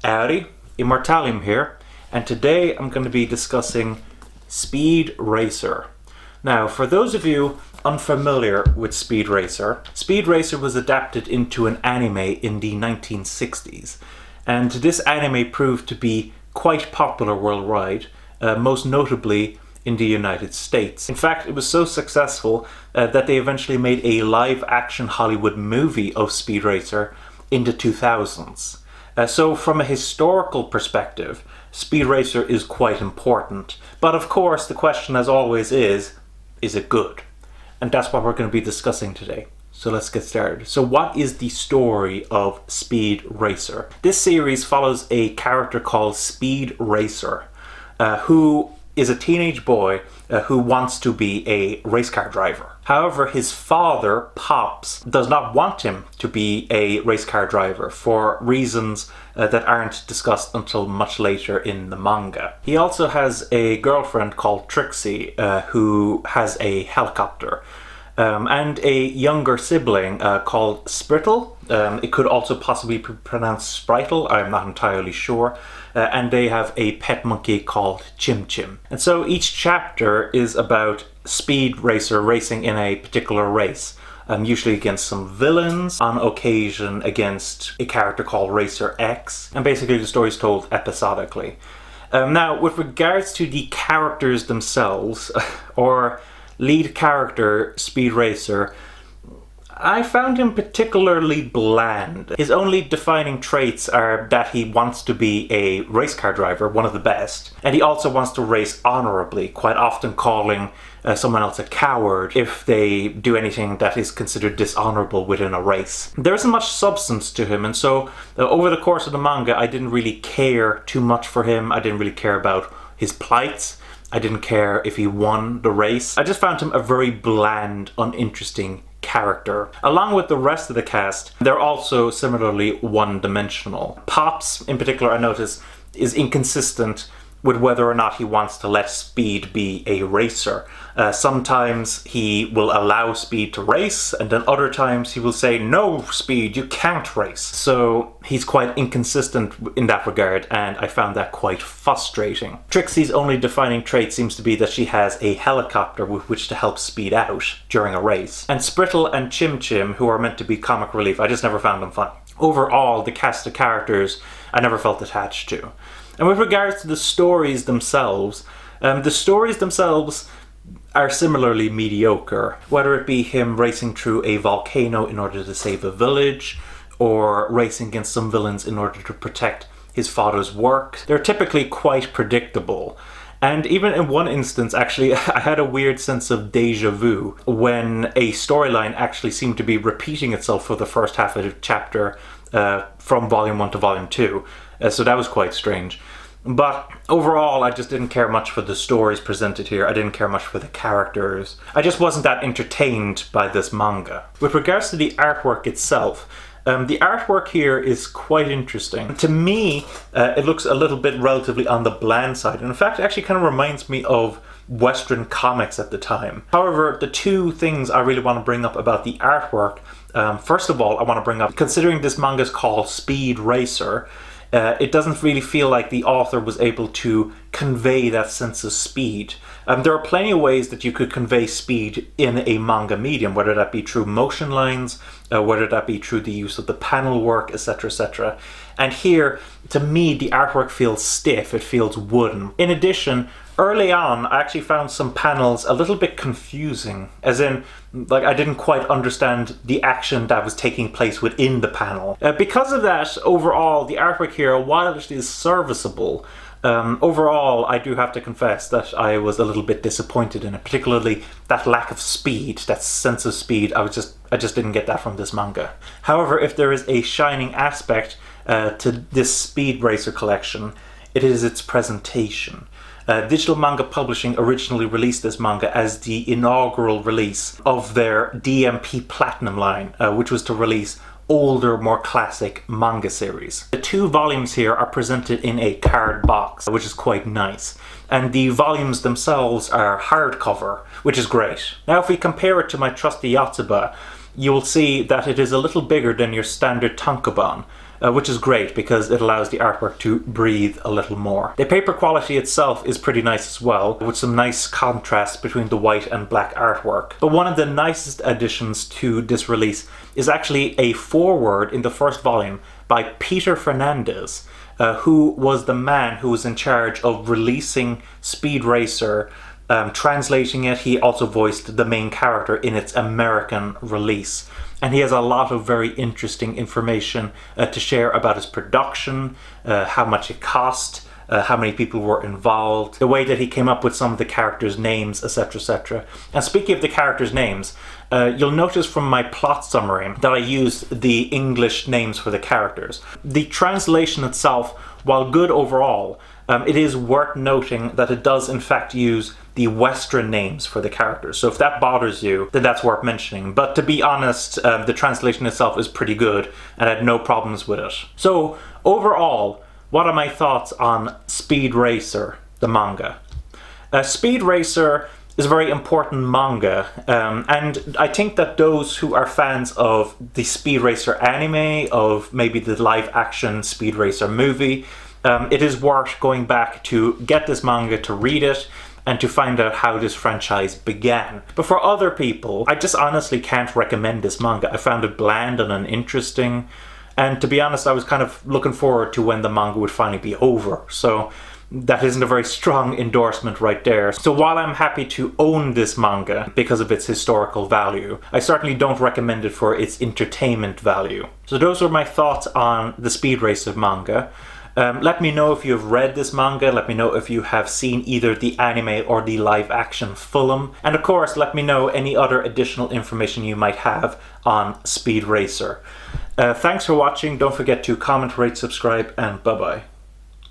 Howdy, Immortalium here, and today I'm going to be discussing Speed Racer. Now, for those of you unfamiliar with Speed Racer was adapted into an anime in the 1960s, and this anime proved to be quite popular worldwide, most notably in the United States. In fact, it was so successful that they eventually made a live-action Hollywood movie of Speed Racer in the 2000s. So from a historical perspective, Speed Racer is quite important. But of course, the question as always is it good? And that's what we're going to be discussing today. So let's get started. So what is the story of Speed Racer? This series follows a character called Speed Racer, who is a teenage boy who wants to be a race car driver. However, his father, Pops, does not want him to be a race car driver for reasons that aren't discussed until much later in the manga. He also has a girlfriend called Trixie who has a helicopter. And a younger sibling called Sprittle. It could also possibly be pronounced Spritle, I'm not entirely sure. And they have a pet monkey called Chim Chim. And so each chapter is about Speed Racer racing in a particular race. Usually against some villains, on occasion against a character called Racer X. And basically the story is told episodically. Now, with regards to the characters themselves, or lead character, Speed Racer, I found him particularly bland. His only defining traits are that he wants to be a race car driver, one of the best, and he also wants to race honorably, quite often calling someone else a coward if they do anything that is considered dishonorable within a race. There isn't much substance to him, and so over the course of the manga I didn't really care too much for him. I didn't really care about his plights. I didn't care if he won the race. I just found him a very bland, uninteresting character. Along with the rest of the cast, they're also similarly one-dimensional. Pops, in particular, I notice, is inconsistent with whether or not he wants to let Speed be a racer. Sometimes he will allow Speed to race, and then other times he will say, "No, Speed, you can't race." So he's quite inconsistent in that regard, and I found that quite frustrating. Trixie's only defining trait seems to be that she has a helicopter with which to help Speed out during a race. And Sprittle and Chim Chim, who are meant to be comic relief, I just never found them funny. Overall, the cast of characters I never felt attached to. And with regards to the stories themselves are similarly mediocre. Whether it be him racing through a volcano in order to save a village, or racing against some villains in order to protect his father's work, they're typically quite predictable. And even in one instance, actually, I had a weird sense of deja vu when a storyline actually seemed to be repeating itself for the first half of the chapter from Volume 1 to Volume 2. So that was quite strange. But overall, I just didn't care much for the stories presented here. I didn't care much for the characters. I just wasn't that entertained by this manga. With regards to the artwork itself, the artwork here is quite interesting. To me, it looks a little bit relatively on the bland side. And in fact, it actually kind of reminds me of Western comics at the time. However, the two things I really want to bring up about the artwork, first of all, I want to bring up, considering this manga is called Speed Racer, it doesn't really feel like the author was able to convey that sense of speed. There are plenty of ways that you could convey speed in a manga medium, whether that be through motion lines, whether that be through the use of the panel work, etc., etc. And here, to me, the artwork feels stiff, it feels wooden. In addition, early on, I actually found some panels a little bit confusing, as in, like, I didn't quite understand the action that was taking place within the panel. Because of that, overall, the artwork here, while it is serviceable, overall, I do have to confess that I was a little bit disappointed in it, particularly that lack of speed, that sense of speed. I just didn't get that from this manga. However, if there is a shining aspect to this Speed Racer collection, it is its presentation. Digital Manga Publishing originally released this manga as the inaugural release of their DMP Platinum line, which was to release older, more classic manga series. The two volumes here are presented in a card box, which is quite nice. And the volumes themselves are hardcover, which is great. Now, if we compare it to my trusty Yotsuba, you will see that it is a little bigger than your standard tankobon. which is great because it allows the artwork to breathe a little more. The paper quality itself is pretty nice as well, with some nice contrast between the white and black artwork. But one of the nicest additions to this release is actually a foreword in the first volume by Peter Fernandez, who was the man who was in charge of releasing Speed Racer, translating it. He also voiced the main character in its American release. And he has a lot of very interesting information to share about his production, how much it cost, how many people were involved, the way that he came up with some of the characters' names, etc, etc. And speaking of the characters' names, you'll notice from my plot summary that I used the English names for the characters. The translation itself, while good overall, it is worth noting that it does in fact use the Western names for the characters. So if that bothers you, then that's worth mentioning. But to be honest, the translation itself is pretty good and I had no problems with it. So overall, what are my thoughts on Speed Racer, the manga? Speed Racer is a very important manga, and I think that those who are fans of the Speed Racer anime, of maybe the live action Speed Racer movie, it is worth going back to get this manga, to read it, and to find out how this franchise began. But for other people, I just honestly can't recommend this manga. I found it bland and uninteresting, and to be honest, I was kind of looking forward to when the manga would finally be over. So that isn't a very strong endorsement right there. So while I'm happy to own this manga because of its historical value, I certainly don't recommend it for its entertainment value. So those are my thoughts on the Speed Racer manga. Let me know if you have read this manga, let me know if you have seen either the anime or the live action film, and of course let me know any other additional information you might have on Speed Racer. Thanks for watching, don't forget to comment, rate, subscribe, and bye bye.